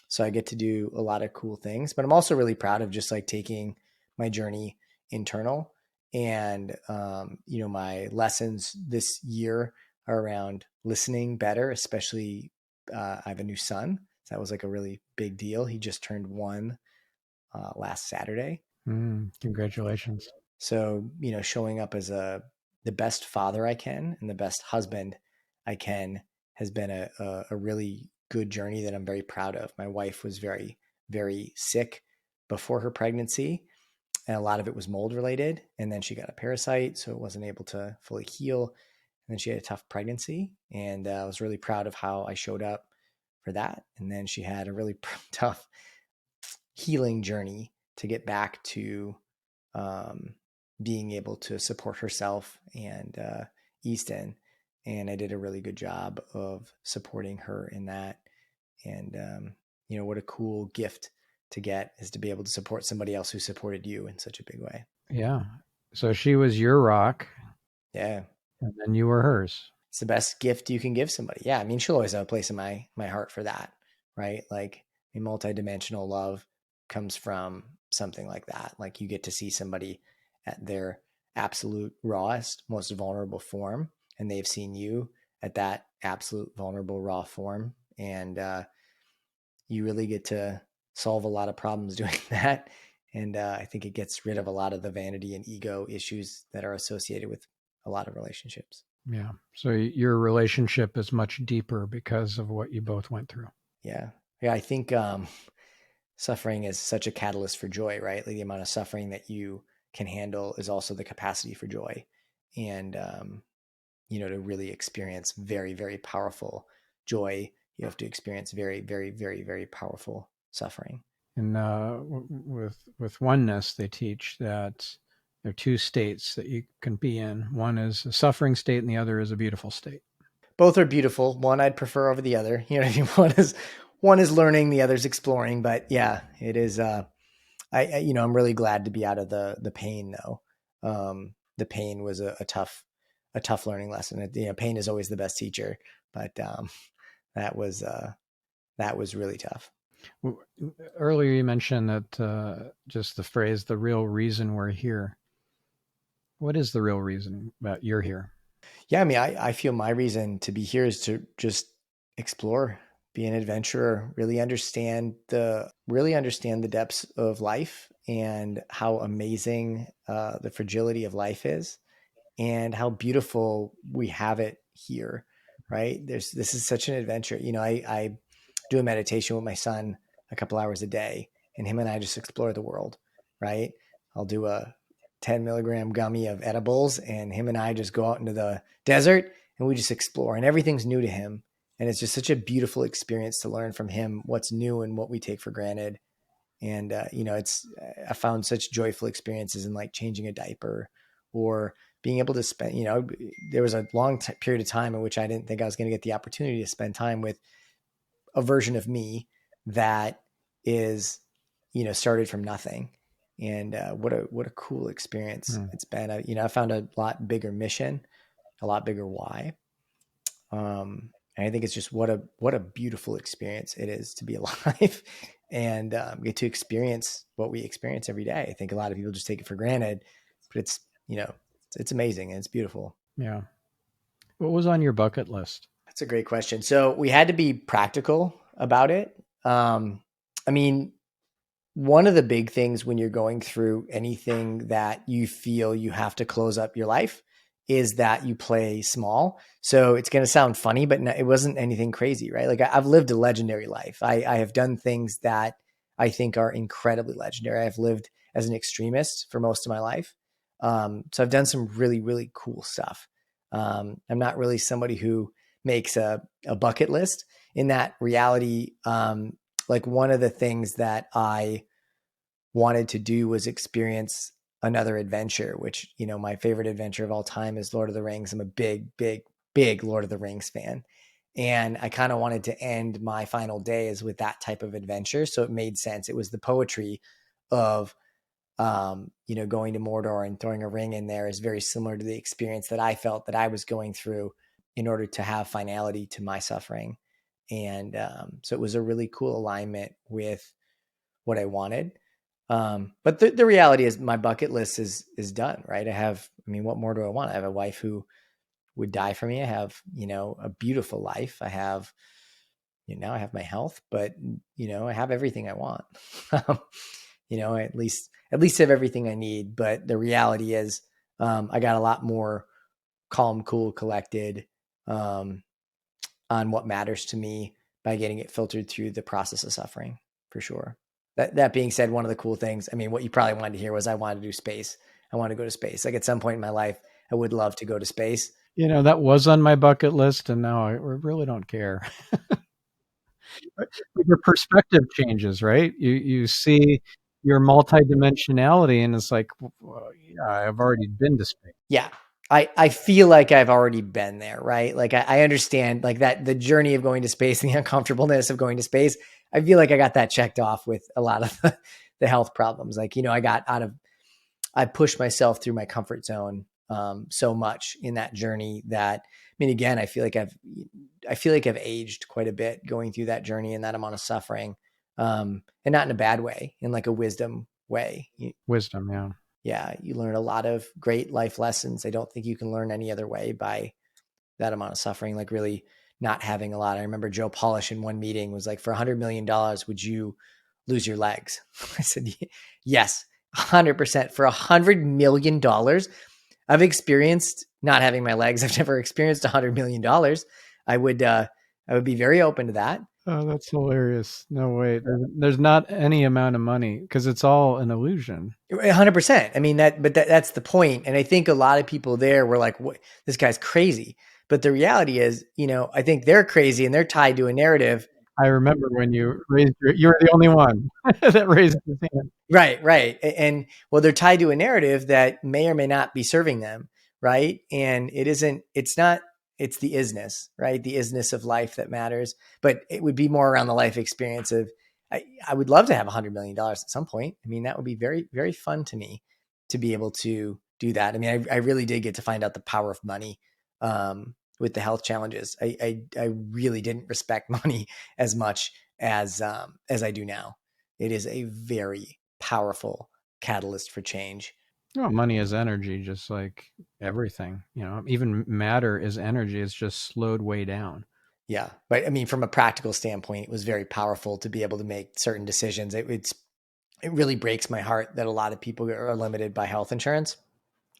So I get to do a lot of cool things, but I'm also really proud of just like taking my journey internal. And, my lessons this year are around listening better, especially I have a new son. So that was like a really big deal. He just turned 1 last Saturday. Congratulations. So, showing up as the best father I can and the best husband I can has been a really good journey that I'm very proud of. My wife was very, very sick before her pregnancy, and a lot of it was mold related. And then she got a parasite, so it wasn't able to fully heal. And then she had a tough pregnancy, and I was really proud of how I showed up for that. And then she had a really tough healing journey to get back to um, being able to support herself and Easton. And I did a really good job of supporting her in that. And, what a cool gift to get is to be able to support somebody else who supported you in such a big way. Yeah. So she was your rock, Yeah. and then you were hers. It's the best gift you can give somebody. Yeah. I mean, she'll always have a place in my heart for that. Right. Like a multidimensional love comes from something like that. Like you get to see somebody at their absolute rawest, most vulnerable form, and they've seen you at that absolute vulnerable raw form. And you really get to solve a lot of problems doing that. And I think it gets rid of a lot of the vanity and ego issues that are associated with a lot of relationships. Yeah. So your relationship is much deeper because of what you both went through. Yeah. Yeah. I think suffering is such a catalyst for joy, right? Like the amount of suffering that you can handle is also the capacity for joy. And, to really experience very, very powerful joy, you have to experience very, very, very, very powerful suffering. And with oneness, they teach that there are two states that you can be in. One is a suffering state, and the other is a beautiful state. Both are beautiful. One I'd prefer over the other. You know what I mean? One is learning, the other's exploring. But yeah, it is. I'm really glad to be out of the pain though. The pain was a tough learning lesson. Pain is always the best teacher, but that was that was really tough. Earlier, you mentioned that just the phrase "the real reason we're here." What is the real reason that you're here? Yeah, I mean, I feel my reason to be here is to just explore, be an adventurer, really understand the depths of life and how amazing the fragility of life is, and how beautiful we have it here. Right? This is such an adventure. I do a meditation with my son a couple hours a day, and him and I just explore the world. Right? I'll do a 10 milligram gummy of edibles, and him and I just go out into the desert and we just explore, and everything's new to him. And it's just such a beautiful experience to learn from him what's new and what we take for granted. And, I found such joyful experiences in like changing a diaper or being able to spend, there was a long period of time in which I didn't think I was going to get the opportunity to spend time with a version of me that is, started from nothing. And what a cool experience it's been. I found a lot bigger mission, a lot bigger why. And I think it's just what a beautiful experience it is to be alive and get to experience what we experience every day. I think a lot of people just take it for granted, but it's, it's amazing and it's beautiful. Yeah. What was on your bucket list? That's a great question. So we had to be practical about it. I mean, one of the big things when you're going through anything that you feel you have to close up your life is that you play small. So it's going to sound funny, but it wasn't anything crazy, right? Like I've lived a legendary life. I have done things that I think are incredibly legendary. I've lived as an extremist for most of my life. So I've done some really, really cool stuff. I'm not really somebody who makes a bucket list in that reality. Like one of the things that I wanted to do was experience another adventure, which, my favorite adventure of all time is Lord of the Rings. I'm a big, big, big Lord of the Rings fan. And I kind of wanted to end my final days with that type of adventure. So it made sense. It was the poetry of, going to Mordor and throwing a ring in there is very similar to the experience that I felt that I was going through in order to have finality to my suffering. And so it was a really cool alignment with what I wanted. But the reality is my bucket list is done, right? What more do I want? I have a wife who would die for me. I have, a beautiful life. I have, I have my health, but, I have everything I want. At least have everything I need. But the reality is, I got a lot more calm, cool, collected, on what matters to me by getting it filtered through the process of suffering, for sure. That being said, one of the cool things, what you probably wanted to hear was I wanted to do space. I want to go to space. Like at some point in my life, I would love to go to space. That was on my bucket list, and now I really don't care. Your perspective changes, right? You see your multidimensionality, and it's like, well, yeah, I've already been to space. Yeah. I feel like I've already been there, right? Like I understand like that the journey of going to space and the uncomfortableness of going to space. I feel like I got that checked off with a lot of the health problems. Like, I pushed myself through my comfort zone so much in that journey that, again, I feel like I've aged quite a bit going through that journey and that amount of suffering, and not in a bad way, in like a wisdom way. Wisdom, yeah. Yeah, you learn a lot of great life lessons. I don't think you can learn any other way by that amount of suffering, like really not having a lot. I remember Joe Polish in one meeting was like, for $100 million, would you lose your legs? I said, yes, 100%. For $100 million, I've experienced not having my legs. I've never experienced $100 million. I would be very open to that. Oh, that's hilarious. No, wait, there's not any amount of money because it's all an illusion. 100%. That's the point. And I think a lot of people there were like, what, this guy's crazy. But the reality is, I think they're crazy and they're tied to a narrative. I remember when you were the only one that raised his hand. Right. And well, they're tied to a narrative that may or may not be serving them. Right. And it's the isness, right? The isness of life that matters, but it would be more around the life experience of, I would love to have $100 million at some point. That would be very, very fun to me to be able to do that. I really did get to find out the power of money, with the health challenges. I really didn't respect money as much as I do now. It is a very powerful catalyst for change. Well, money is energy, just like everything. Even matter is energy. It's just slowed way down. Yeah. But from a practical standpoint, it was very powerful to be able to make certain decisions. It really breaks my heart that a lot of people are limited by health insurance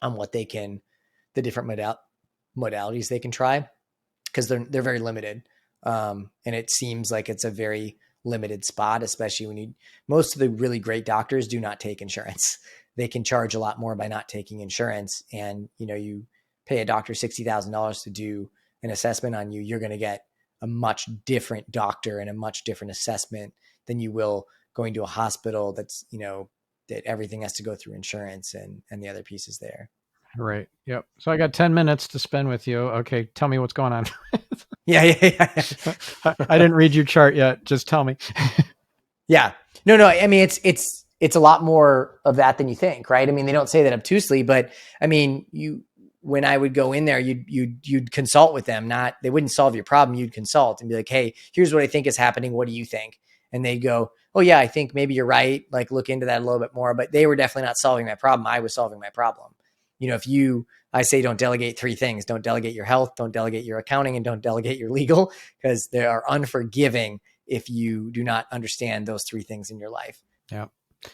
on the different modalities they can try, because they're very limited. And it seems like it's a very limited spot, especially when most of the really great doctors do not take insurance. They can charge a lot more by not taking insurance. And, you pay a doctor $60,000 to do an assessment on you, you're going to get a much different doctor and a much different assessment than you will going to a hospital that's, that everything has to go through insurance and the other pieces there. Right. Yep. So I got 10 minutes to spend with you. Okay. Tell me what's going on. Yeah. I didn't read your chart yet. Just tell me. Yeah. No. It's a lot more of that than you think, right? They don't say that obtusely, but when I would go in there, you'd consult with them. Not they wouldn't solve your problem. You'd consult and be like, hey, here's what I think is happening. What do you think? And they'd go, oh yeah, I think maybe you're right. Like look into that a little bit more. But they were definitely not solving my problem. I was solving my problem. If I say don't delegate three things: don't delegate your health, don't delegate your accounting, and don't delegate your legal, because they are unforgiving if you do not understand those three things in your life. Yeah.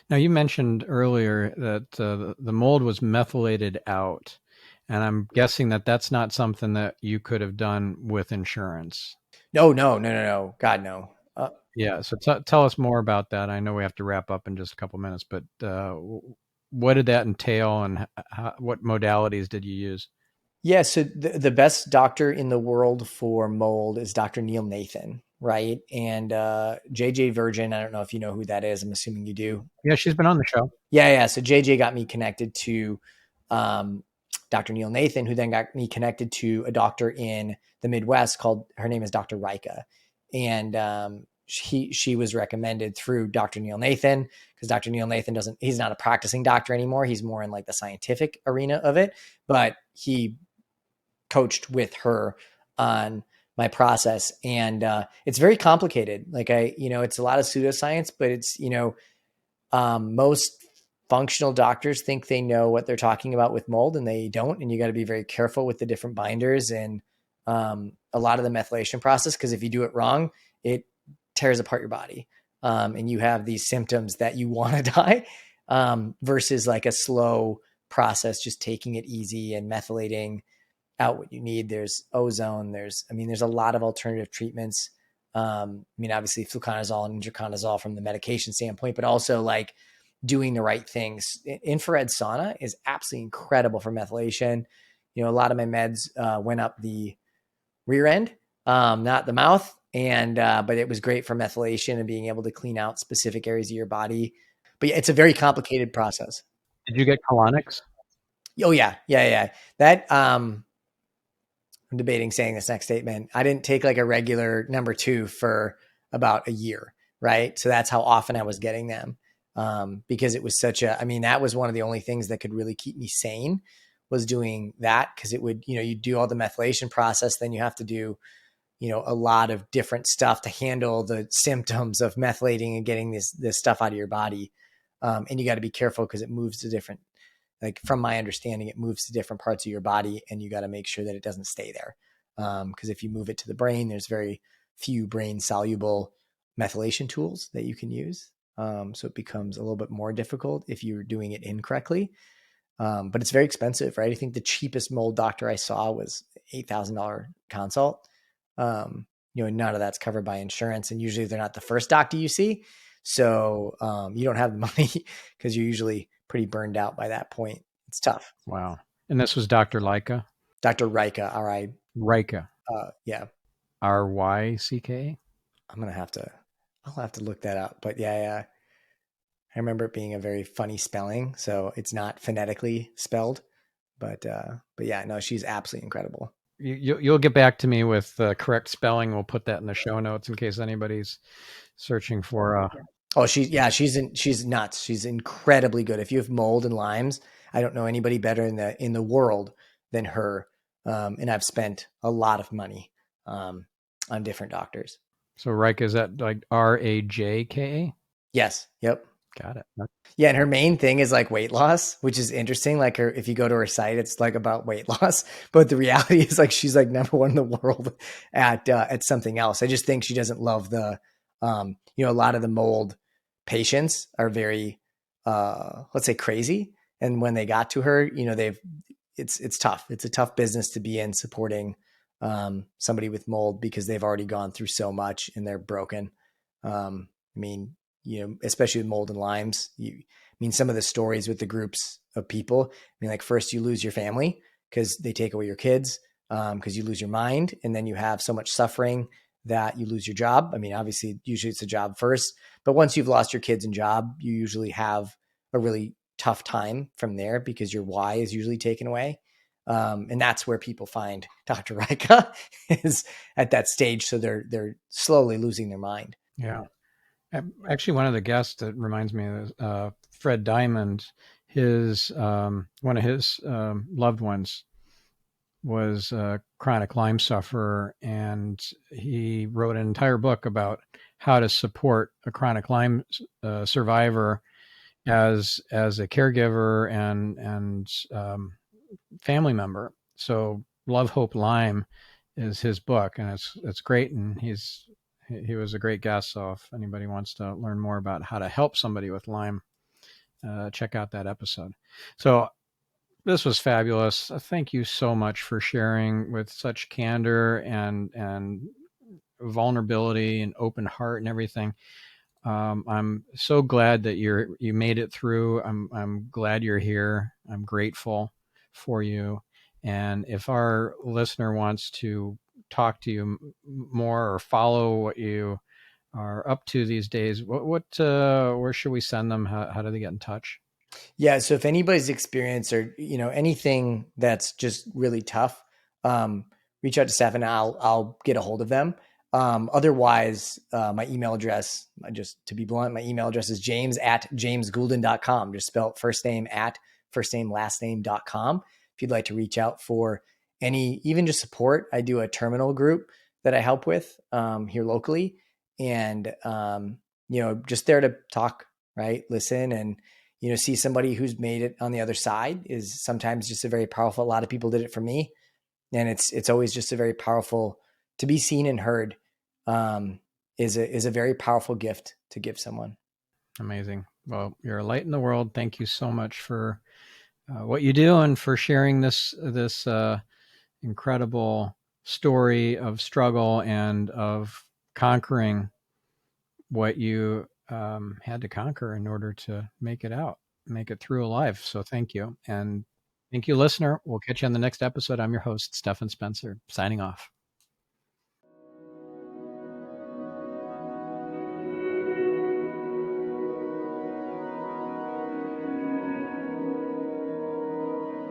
Now, you mentioned earlier that the mold was methylated out, and I'm guessing that that's not something that you could have done with insurance. No, no, no, no, no. God, no. Yeah. So tell us more about that. I know we have to wrap up in just a couple minutes, but what did that entail, and what modalities did you use? Yeah, so the best doctor in the world for mold is Dr. Neil Nathan, right? And JJ Virgin, I don't know if you know who that is. I'm assuming you do. Yeah, she's been on the show. Yeah, yeah. So JJ got me connected to um, Dr. Neil Nathan, who then got me connected to a doctor in the Midwest called, her name is Dr. Rika. And she was recommended through Dr. Neil Nathan, because Dr. Neil Nathan he's not a practicing doctor anymore. He's more in like the scientific arena of it, but he coached with her on my process. And it's very complicated. Like it's a lot of pseudoscience, but it's, most functional doctors think they know what they're talking about with mold, and they don't. And you got to be very careful with the different binders and a lot of the methylation process, because if you do it wrong, it tears apart your body. And you have these symptoms that you want to die, versus like a slow process, just taking it easy and methylating out what you need. There's ozone. There's a lot of alternative treatments. Obviously fluconazole and intraconazole from the medication standpoint, but also like doing the right things. Infrared sauna is absolutely incredible for methylation. A lot of my meds went up the rear end, not the mouth. And, but it was great for methylation and being able to clean out specific areas of your body. But yeah, it's a very complicated process. Did you get colonics? Oh yeah. Yeah. Yeah. That, I'm debating saying this next statement. I didn't take like a regular number two for about a year, right? So that's how often I was getting them, because it was that was one of the only things that could really keep me sane, was doing that, because it would, you do all the methylation process, then you have to do, a lot of different stuff to handle the symptoms of methylating and getting this stuff out of your body. And you got to be careful because it moves to different, like from my understanding, it moves to different parts of your body, and you got to make sure that it doesn't stay there. Because if you move it to the brain, there's very few brain soluble methylation tools that you can use. So it becomes a little bit more difficult if you're doing it incorrectly. But it's very expensive, right? I think the cheapest mold doctor I saw was $8,000 consult. None of that's covered by insurance, and usually they're not the first doctor you see. So you don't have the money because you're usually pretty burned out by that point. It's tough. Wow. And this was Dr. Lyka? Dr. Rika, R-I. Ryka. Yeah. R-Y-C-K? I'll have to look that up. But yeah. I remember it being a very funny spelling. So it's not phonetically spelled. But yeah, no, she's absolutely incredible. You'll get back to me with the correct spelling. We'll put that in the show notes in case anybody's searching for. Oh, she's nuts. She's incredibly good. If you have mold and Lyme's, I don't know anybody better in the world than her. And I've spent a lot of money on different doctors. So Rika, is that like R-A-J-K-A? Yes. Yep. Got it. Yeah, and her main thing is like weight loss, which is interesting. Like if you go to her site, it's like about weight loss, but the reality is like she's like number one in the world at something else. I just think she doesn't love a lot of the mold patients are very let's say crazy, and when they got to her, it's tough. It's a tough business to be in, supporting somebody with mold, because they've already gone through so much and they're broken. Especially with mold and Lyme's, some of the stories with the groups of people, like first you lose your family because they take away your kids, because you lose your mind, and then you have so much suffering that you lose your job. Obviously, usually it's a job first, but once you've lost your kids and job, you usually have a really tough time from there, because your why is usually taken away. And that's where people find Dr. Rika is at that stage. So they're slowly losing their mind. Yeah. Actually, one of the guests that reminds me of Fred Diamond, one of his loved ones was a chronic Lyme sufferer, and he wrote an entire book about how to support a chronic Lyme survivor as a caregiver and family member. So Love Hope Lyme is his book, and it's great, and he was a great guest. So if anybody wants to learn more about how to help somebody with Lyme, check out that episode. So this was fabulous. Thank you so much for sharing with such candor and vulnerability and open heart and everything. I'm so glad that you made it through. I'm glad you're here. I'm grateful for you. And if our listener wants to talk to you more or follow what you are up to these days, where should we send them? How do they get in touch? Yeah. So if anybody's experienced or, anything that's just really tough, reach out to Stephan and I'll get a hold of them. Otherwise, my email address, just to be blunt, my email address is james@jamesguldan.com. Just spell first name at first name, last name.com. If you'd like to reach out for any, even just support, I do a terminal group that I help with here locally. And, just there to talk, right? Listen and, see somebody who's made it on the other side is sometimes just a very powerful. A lot of people did it for me, and it's always just a very powerful to be seen and heard. Is a very powerful gift to give someone. Amazing. Well, you're a light in the world. Thank you so much for what you do and for sharing this incredible story of struggle and of conquering what you had to conquer in order to make it through alive. So thank you. And thank you, listener. We'll catch you on the next episode. I'm your host, Stephan Spencer, signing off.